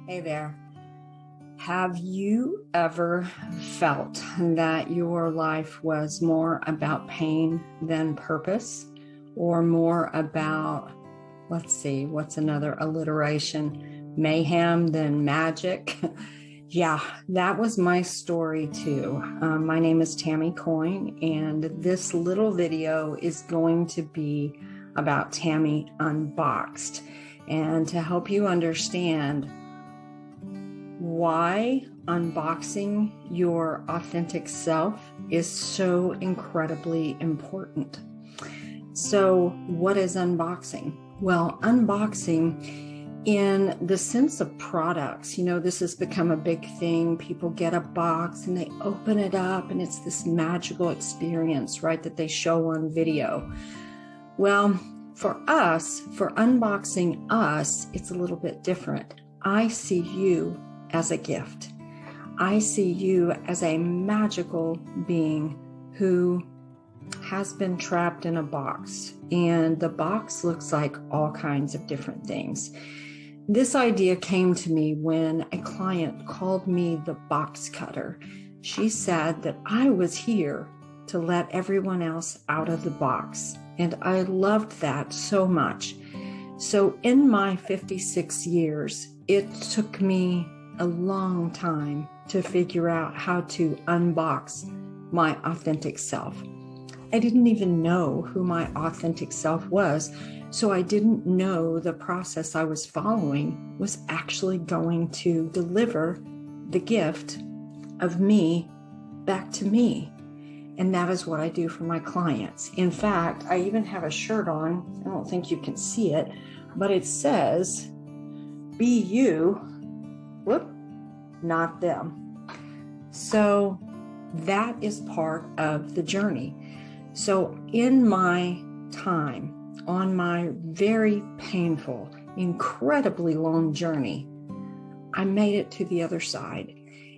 Hey there. Have you ever felt that your life was more about pain than purpose, or more about, let's see, what's another alliteration, mayhem than magic? Yeah, that was my story too. My name is Tammy Coyne, and this little video is going to be about Tammy Unboxed, and to help you understand why unboxing your authentic self is so incredibly important. So, what is unboxing? Well, unboxing in the sense of products, this has become a big thing. People get a box and they open it up, and it's this magical experience, right, that they show on video. Well, for us, for unboxing us, it's a little bit different. I see you as a gift. I see you as a magical being who has been trapped in a box, and the box looks like all kinds of different things. This idea came to me when a client called me the box cutter. She said that I was here to let everyone else out of the box, and I loved that so much. So in my 56 years, it took me a long time to figure out how to unbox my authentic self. I didn't even know who my authentic self was, so I didn't know the process I was following was actually going to deliver the gift of me back to me. And that is what I do for my clients. In fact, I even have a shirt on. I don't think you can see it, but it says, "Be you, not them." So that is part of the journey. So in my time, on my very painful, incredibly long journey, I made it to the other side.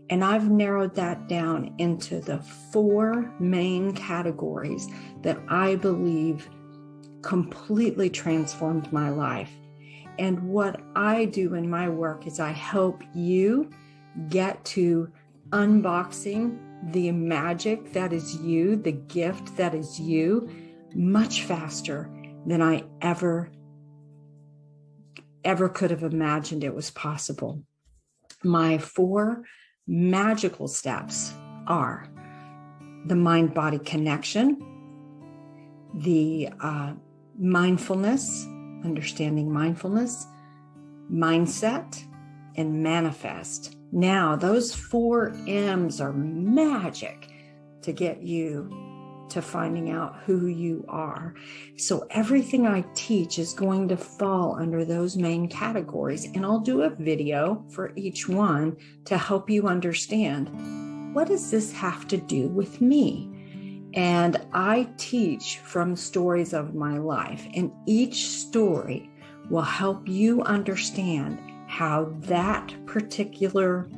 And I've narrowed that down into the 4 main categories that I believe completely transformed my life. And what I do in my work is I help you get to unboxing the magic that is you, the gift that is you, much faster than I ever could have imagined it was possible. My 4 magical steps are the mind-body connection, the mindfulness, understanding mindfulness, mindset, and manifest. Now, those 4 M's are magic to get you to finding out who you are. So everything I teach is going to fall under those main categories, and I'll do a video for each one to help you understand, what does this have to do with me? And I teach from stories of my life, and each story will help you understand how that particular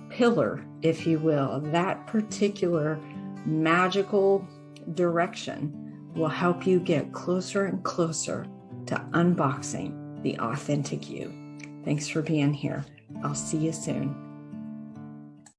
pillar, if you will, that particular magical direction will help you get closer and closer to unboxing the authentic you. Thanks for being here. I'll see you soon.